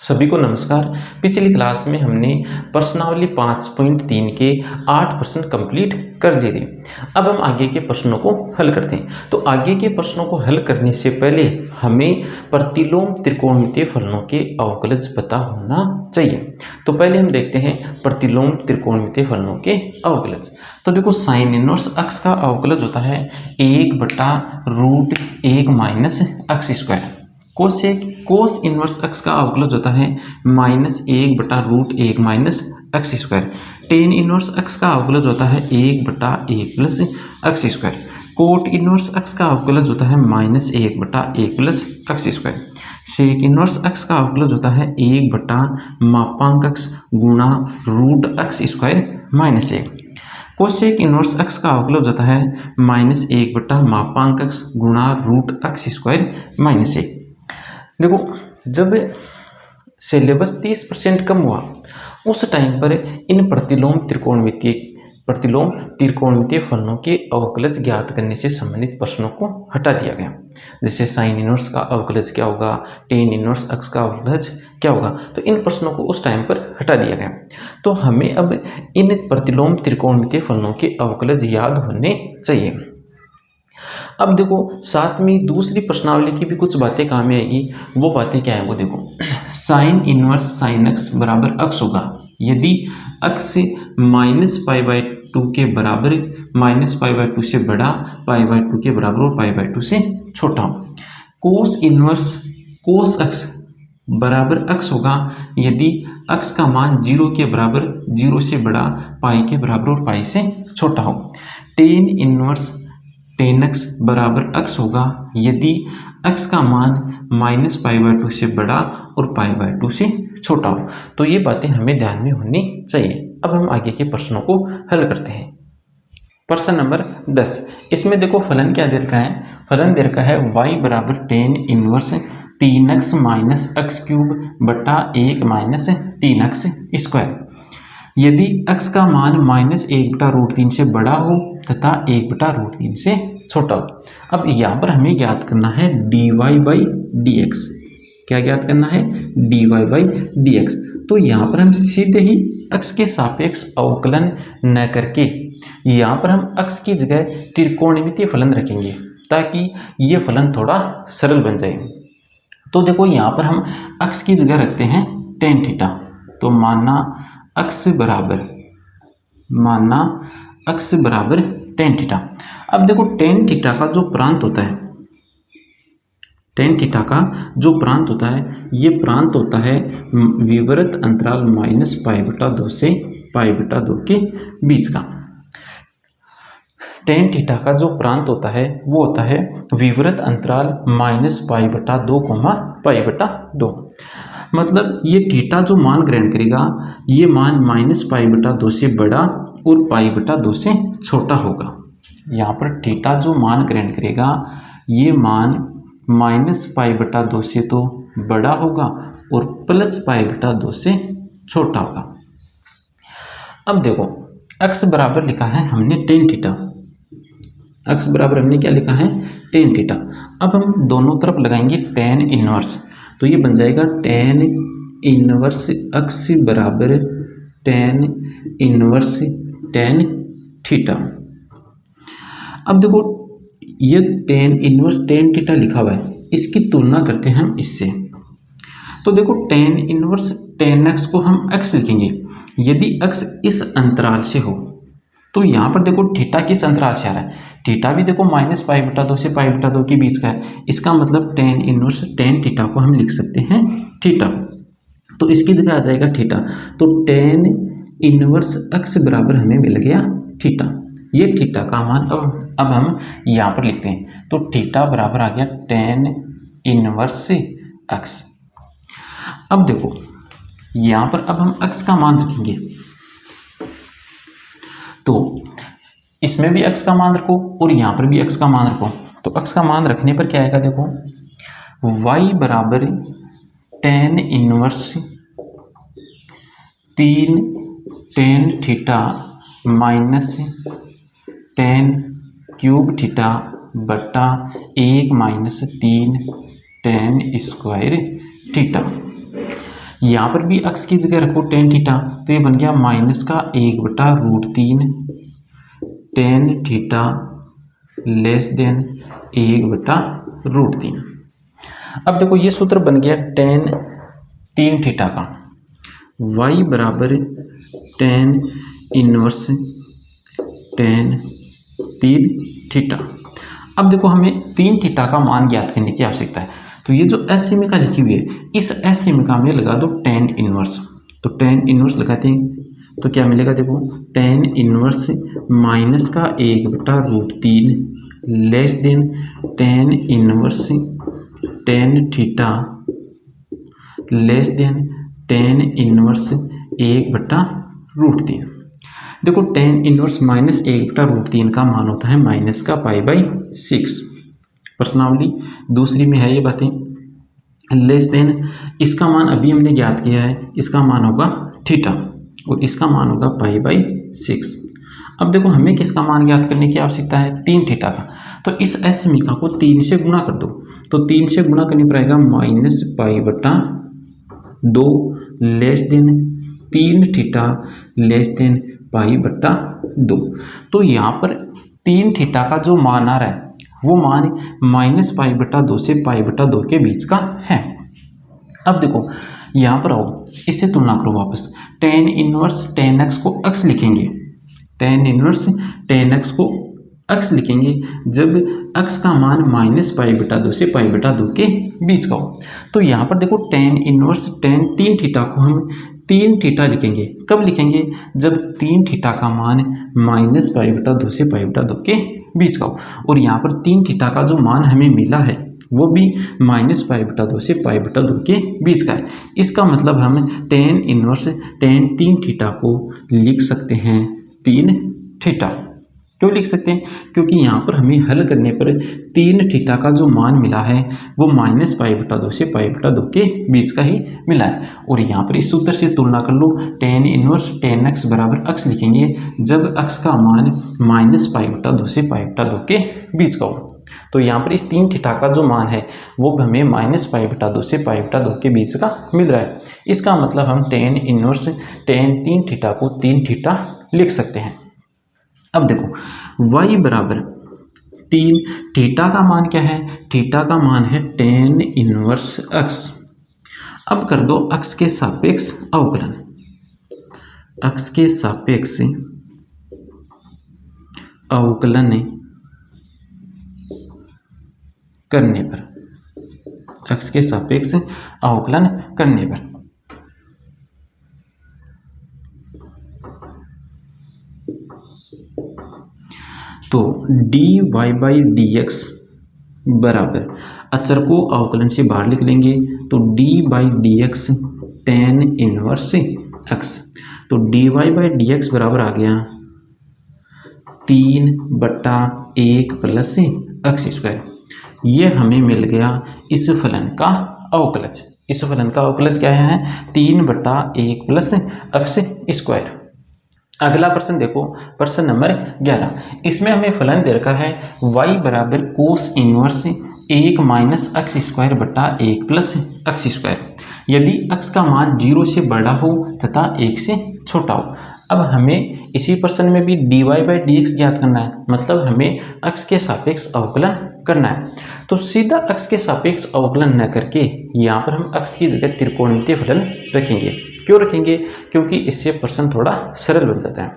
सभी को नमस्कार। पिछली क्लास में हमने प्रश्नावली 5.3 के 8 प्रश्न कंप्लीट कर लिए थे। अब हम आगे के प्रश्नों को हल करते हैं। तो आगे के प्रश्नों को हल करने से पहले हमें प्रतिलोम त्रिकोणमितीय फलनों के अवकलज पता होना चाहिए। तो पहले हम देखते हैं प्रतिलोम त्रिकोणमितीय फलनों के अवकलज। तो देखो साइन इनवर्स अक्स का अवकलज होता है 1/√1 माइनस अक्स स्क्वायर। कोस इनवर्स अक्स का अवकलज होता है -1/√1 माइनस अक्स स्क्वायर। टेन इनवर्स अक्स का अवकलज होता है 1/1 प्लस अक्स स्क्वायर। कोट इनवर्स अक्स का अवकलज होता है -1/1 प्लस अक्स स्क्वायर। सेक इनवर्स अक्स का अवकलज होता है 1/मापांक अक्स गुणा रूट अक्स स्क्वायर माइनस 1। कोसेक इनवर्स अक्स का अवकलज होता है -1/मापांक अक्स गुणा रूट अक्स स्क्वायर माइनस 1। देखो जब सिलेबस 30% कम हुआ उस टाइम पर इन प्रतिलोम त्रिकोणमितीय फलनों के अवकलज ज्ञात करने से संबंधित प्रश्नों को हटा दिया गया। जैसे साइन इनवर्स का अवकलज क्या होगा, टेन इनवर्स अक्स का अवकलज क्या होगा, तो इन प्रश्नों को उस टाइम पर हटा दिया गया। तो हमें अब इन प्रतिलोम त्रिकोणमितीय फलनों के अवकलज याद होने चाहिए। अब देखो साथ में दूसरी प्रश्नावली की भी कुछ बातें काम में आएगी। वो बातें क्या है वो देखो, साइन इनवर्स साइन एक्स बराबर अक्स होगा यदि अक्स -π/2 के बराबर, -π/2 से बड़ा, π/2 के बराबर और π/2 से छोटा हो। कोस इनवर्स कोस अक्स बराबर अक्स होगा यदि अक्स का मान 0 के बराबर, 0 से बड़ा, पाई के बराबर और पाई से छोटा हो। टेन इनवर्स टेन एक्स बराबर अक्स होगा यदि अक्स का मान -π/2 से बड़ा और π/2 से छोटा हो। तो ये बातें हमें ध्यान में होनी चाहिए। अब हम आगे के प्रश्नों को हल करते हैं। प्रश्न नंबर 10, इसमें देखो फलन क्या दे रखा है। फलन दे रखा है y बराबर tan inverse 3x minus x cube बटा 1 माइनस 3x स्क्वायर यदि x का मान -1/√3 से बड़ा हो तथा 1/√3 से छोटा हो। अब यहाँ पर हमें ज्ञात करना है dy/dx। क्या ज्ञात करना है? dy/dx। तो यहाँ पर हम सीधे ही x के सापेक्ष अवकलन न करके यहाँ पर हम x की जगह त्रिकोणमितीय फलन रखेंगे ताकि ये फलन थोड़ा सरल बन जाए। तो देखो यहाँ पर हम x की जगह रखते हैं tan थीटा। तो माना x बराबर tan थीटा। अब देखो tan थीटा का जो प्रांत होता है, ये प्रांत होता है विवर्त अंतराल -π/2 से π/2 के बीच का। tan थीटा का जो प्रांत होता है वो होता है विवर्त अंतराल -π/2, π/2। मतलब ये थीटा जो मान ग्रहण करेगा ये मान -π/2 से बड़ा और π/2 से छोटा होगा। यहाँ पर थीटा जो मान ग्रहण करेगा ये मान -π/2 से तो बड़ा होगा और +π/2 से छोटा होगा। अब देखो x बराबर लिखा है हमने tan थीटा। x बराबर हमने क्या लिखा है? tan theta. अब हम दोनों तरफ लगाएंगे tan इनवर्स। तो ये बन जाएगा tan इनवर्स x बराबर tan इनवर्स tan थीटा। अब देखो ये tan इनवर्स tan थीटा लिखा हुआ है, इसकी तुलना करते हैं हम इससे। तो देखो tan इनवर्स tan x को हम x लिखेंगे यदि x इस अंतराल से हो। तो यहाँ पर देखो थीटा किस अंतराल से आ रहा है? थीटा भी देखो -π/2 से π/2 के बीच का है। इसका मतलब tan इनवर्स tan थीटा को हम लिख सकते हैं थीटा। तो इसकी जगह आ जाएगा थीटा। तो tan इनवर्स x बराबर हमें मिल गया थीटा। ये थीटा का मान अब हम यहाँ पर लिखते हैं। तो थीटा बराबर आ गया tan इनवर्स x। अब देखो यहाँ पर अब हम x का मान रखेंगे। तो इसमें भी x का मान रखो और यहाँ पर भी x का मान रखो। तो x का मान रखने पर क्या आएगा? देखो y बराबर tan inverse 3 tan theta minus tan cube theta बटा 1 माइनस 3 tan स्क्वायर थीटा। यहाँ पर भी अक्स की जगह रखो टेन थीटा, तो ये बन गया -1/√3 टेन थीटा लेस देन 1/√3। अब देखो ये सूत्र बन गया टेन 3 थीटा का, y बराबर टेन इनवर्स टेन 3 थीटा। अब देखो हमें 3 थीटा का मान ज्ञात करने की आवश्यकता है, तो ये जो एस सीमिका लिखी हुई है इस एस सीमिका में लगा दो टेन इनवर्स, तो टेन इनवर्स लगाते हैं तो क्या मिलेगा, देखो tan inverse -1/√3 less than tan inverse tan theta less then tan inverse 1/√3। देखो टेन इनवर्स -1/√3 का मान होता है -π/6 प्रश्नावली दूसरी में है ये बातें। लेस देन इसका मान अभी हमने ज्ञात किया है, इसका मान होगा थीटा और इसका मान होगा π/6। अब देखो हमें किसका मान ज्ञात करने की आवश्यकता है, 3 थीटा का, तो इस एस समीकरण को 3 से गुणा कर दो, तो 3 से गुणा करने पर आएगा -π/2 less than 3 theta less than π/2। तो यहाँ पर 3 थीटा का जो मान आ रहा है वो मान -π/2 से π/2 के बीच का है। अब देखो यहाँ पर आओ, इससे तुलना करो वापस, टेन इनवर्स टेन एक्स को एक्स लिखेंगे, टेन इनवर्स टेन एक्स को एक्स लिखेंगे जब एक्स का मान -π/2 से π/2 के बीच का हो। तो यहाँ पर देखो टेन इनवर्स टेन 3 थीटा को हम 3 थीटा लिखेंगे, कब लिखेंगे, जब 3 थीटा का मान -π/2 से π/2 के बीच का हो। और यहाँ पर 3 थीटा का जो मान हमें मिला है वो भी -π/2 से π/2 के बीच का है। इसका मतलब हम टेन इनवर्स टेन 3 थीटा को लिख सकते हैं 3 थीटा। क्यों लिख सकते हैं, क्योंकि यहाँ पर हमें हल करने पर 3 थीटा का जो मान मिला है वो -π/2 से π/2 के बीच का ही मिला है। और यहाँ पर इस सूत्र से तुलना कर लो, टेन इनवर्स टेन एक्स बराबर एक्स लिखेंगे जब एक्स का मान -π/2 से π/2 के बीच का हो। तो यहाँ पर इस 3 थीटा का जो मान है वो हमें -π/2 से π/2 के बीच का मिल रहा है। इसका मतलब हम टेन इनवर्स टेन 3 थीटा को 3 थीटा लिख सकते हैं। अब देखो y बराबर 3 थीटा का मान क्या है, थीटा का मान है टेन इनवर्स x। अब कर दो x के सापेक्ष अवकलन, x के सापेक्ष अवकलन करने पर, x के सापेक्ष अवकलन करने पर तो dy/dx बराबर, अचर को अवकलन से बाहर लिख लेंगे तो dy/dx टेन इनवर्स x, तो dy/dx बराबर आ गया 3/1 प्लस x²। ये हमें मिल गया इस फलन का अवकलज। इस फलन का अवकलज क्या है, 3/1 प्लस x²। अगला प्रश्न देखो, प्रश्न नंबर 11। इसमें हमें फलन दे रखा है y बराबर cos inverse 1 - x²/1 plus x², यदि x का मान 0 से बड़ा हो तथा 1 से छोटा हो। अब हमें इसी प्रश्न में भी dy/dx ज्ञात करना है, मतलब हमें x के सापेक्ष अवकलन करना है। तो सीधा x के सापेक्ष अवकलन न करके यहाँ पर हम x की जगह त्रिकोणमितीय फलन रखेंगे। क्यों रखेंगे, क्योंकि इससे प्रश्न थोड़ा सरल बन जाता है।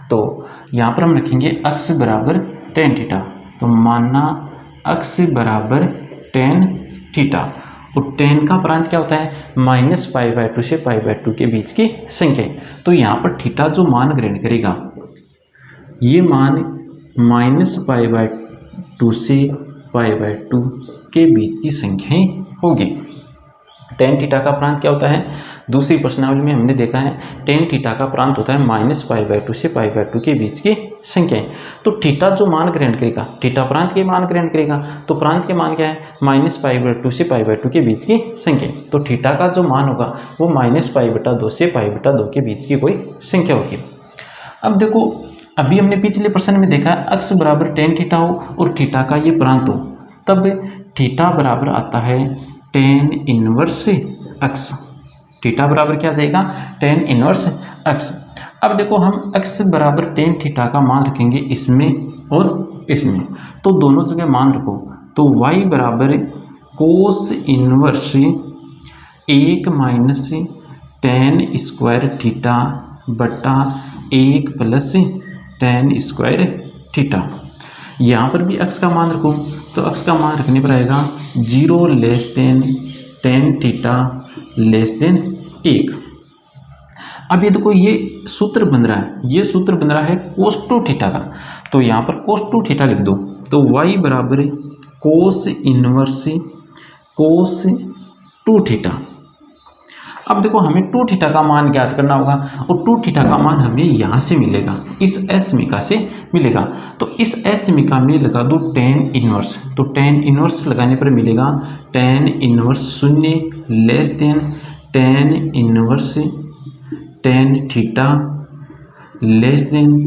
तो यहाँ पर हम रखेंगे x बराबर टेन थीटा, तो मानना x बराबर टेन थीटा, और टेन का प्रांत क्या होता है, -π/2 से π/2 के बीच की संख्या। तो यहाँ पर थीटा जो मान ग्रहण करेगा ये मान -π/2 से π/2 के बीच की संख्याएं होगी। टेन थीटा का प्रांत क्या होता है, दूसरी प्रश्नावली में हमने देखा है टेन थीटा का प्रांत होता है -π/2 से π/2 के बीच की संख्याएं। तो थीटा जो मान ग्रहण करेगा, थीटा प्रांत के मान ग्रहण करेगा, तो प्रांत के मान क्या है, -π/2 से π/2 के बीच की संख्या। तो थीटा का जो मान होगा वो -π/2 से π/2 के बीच की कोई संख्या होगी। अब देखो अभी हमने पिछले प्रश्न में देखा x बराबर टेन थीटा हो और थीटा का ये प्रांत हो, तब थीटा बराबर आता है टेन इनवर्स x। थीटा बराबर क्या जाएगा, टेन इनवर्स एक्स। अब देखो हम एक्स बराबर टेन थीटा का मान रखेंगे इसमें और इसमें, तो दोनों जगह मान रखो, तो वाई बराबर cos inverse 1 minus ten square theta बटा 1 प्लस टेन स्क्वायर थीटा। यहाँ पर भी एक्स का मान रखो, तो एक्स का मान रखने पर आएगा 0 less then tan theta less then 1। अब ये देखो ये सूत्र बन रहा है, ये सूत्र बन रहा है कोस टू थीटा का, तो यहाँ पर कोस टू थीटा लिख दो, तो y बराबर cos inverse cos two theta. अब देखो हमें टू थीटा का मान ज्ञात करना होगा, और टू थीटा का मान हमें यहाँ से मिलेगा, इस एस समीका से मिलेगा। तो इस एस समीका में लगा दो टेन इनवर्स, तो टेन इनवर्स लगाने पर मिलेगा tan inverse 0 less then tan inverse tan theta less then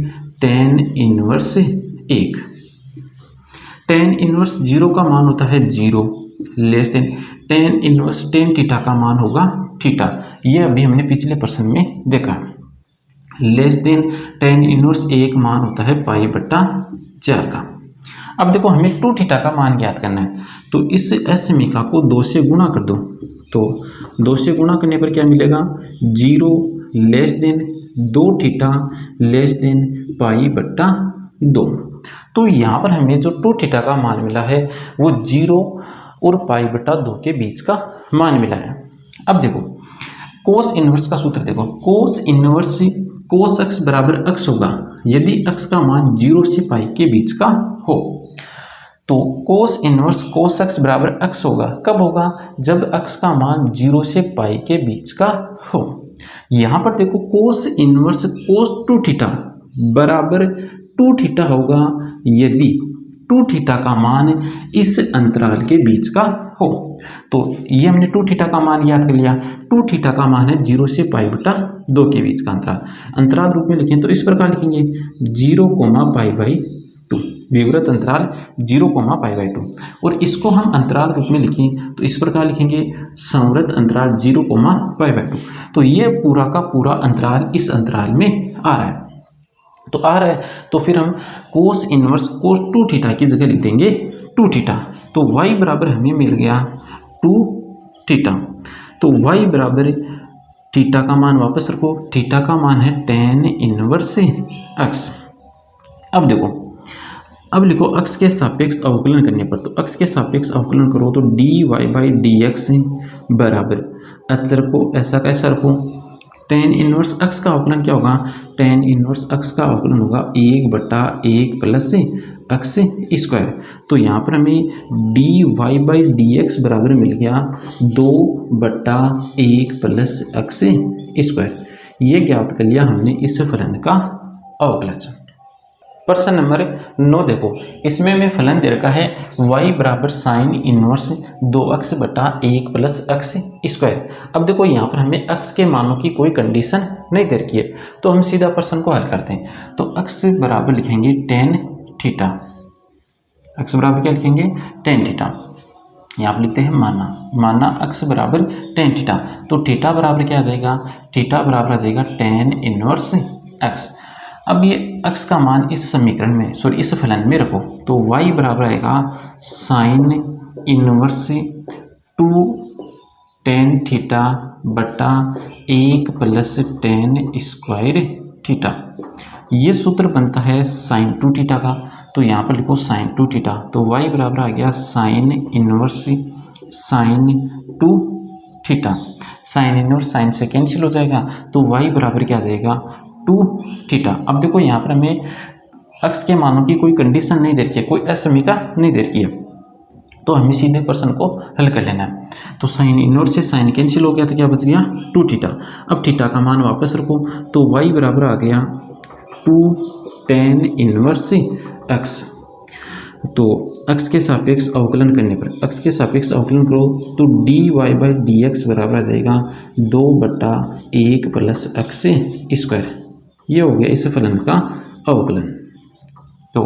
tan inverse 1। Tan inverse 0 का मान होता है 0 less then tan inverse tan theta का मान होगा थीटा, ये अभी हमने पिछले प्रश्न में देखा। लेस देन टेन इनवर्स 1 मान होता है पाई बट्टा 4 का। अब देखो हमें टू थीटा का मान ज्ञात करना है, तो इस एस समीका को 2 से गुणा कर दो, तो 2 से गुणा करने पर क्या मिलेगा, 0 less than 2 theta less than pi बट्टा 2। तो यहाँ पर हमें जो टू थीटा का मान मिला है वो 0 और पाई बट्टा 2 के बीच का मान मिला है। अब देखो कोस इनवर्स का सूत्र देखो, कोस इनवर्स कोस एक्स बराबर एक्स होगा यदि एक्स का मान 0 से पाई के बीच का हो। तो कोस इनवर्स कोस एक्स बराबर एक्स होगा, कब होगा, जब एक्स का मान 0 से पाई के बीच का हो। यहाँ पर देखो cos inverse cos two theta बराबर टू थीटा होगा यदि टू थीटा का मान इस अंतराल के बीच का हो। तो ये हमने टू थीटा का मान याद कर लिया, टू थीटा का मान है 0 से पाई बटा 2 के बीच का अंतराल। अंतराल रूप में लिखें तो इस प्रकार लिखेंगे 0 पाई बाई 2, विवृत अंतराल 0 पाई बाई 2। और इसको हम अंतराल रूप में लिखें तो इस प्रकार लिखेंगे संवृत अंतराल 0 पाई बाई 2। तो ये पूरा का पूरा अंतराल इस अंतराल में आ रहा है, तो आ रहा है, तो फिर हम cos inverse cos two theta की जगह लिख देंगे टू थीटा। तो y बराबर हमें मिल गया टू थीटा, तो y बराबर थीटा का मान वापस रखो, थीटा का मान है टेन इनवर्स एक्स। अब देखो अब लिखो x के सापेक्ष अवकलन करने पर, तो x के सापेक्ष अवकलन करो तो dy बाई डी एक्स बराबर एच रखो, ऐसा कैसा रखो, टेन इनवर्स एक्स का अवकलन क्या होगा, टेन इनवर्स एक्स का अवकलन होगा 1 बटा 1 प्लस एक्स स्क्वायर। तो यहाँ पर हमें dy बाई डी एक्स बराबर मिल गया 2 बटा 1 प्लस एक्स स्क्वायर। ये ज्ञात कर लिया हमने इस फलन का अवकलज। प्रश्न नंबर 9 देखो, इसमें हमें फलन दे रखा है y बराबर साइन इनवर्स 2x बटा 1 प्लस एक्स स्क्वायर। अब देखो यहाँ पर हमें x के मानों की कोई कंडीशन नहीं दे रखी है, तो हम सीधा प्रश्न को हल करते हैं। तो x बराबर लिखेंगे टेन थीटा, x बराबर क्या लिखेंगे, टेन थीटा। यहाँ पर लिखते हैं माना x बराबर टेन थीटा, तो थीटा बराबर क्या आ जाएगा, थीटा बराबर आ जाएगा टेन इनवर्स x। अब ये x का मान इस समीकरण में इस फलन में रखो, तो y बराबर आएगा साइन इनवर्स 2 टेन थीटा बटा 1 प्लस टेन स्क्वायर थीटा। ये सूत्र बनता है साइन 2 थीटा का, तो यहाँ पर लिखो साइन 2 थीटा, तो y बराबर आ गया sine inverse sine 2 theta. Sine inverse sine से कैंसिल हो जाएगा, तो y बराबर क्या आ जाएगा 2 थीटा। अब देखो यहाँ पर हमें x के मानों की कोई कंडीशन नहीं दे रखी है, कोई असमीका नहीं दे रखी है, तो हमें सीधे प्रश्न को हल कर लेना है। तो साइन इनवर्स से साइन कैंसिल हो गया, तो क्या बच गया 2 थीटा। अब थीटा का मान वापस रखो, तो y बराबर आ गया 2 टेन इनवर्स x। तो x के सापेक्ष अवकलन करने पर, x के सापेक्ष अवकलन करो तो dy बाई डी एक्स बराबर आ जाएगा 2 बटा 1 प्लस एक्स स्क्वायर। ये हो गया इस फलन का अवकलन। तो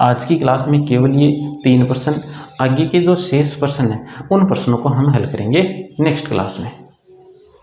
आज की क्लास में केवल ये 3 प्रश्न, आगे के जो शेष प्रश्न हैं उन प्रश्नों को हम हल करेंगे नेक्स्ट क्लास में।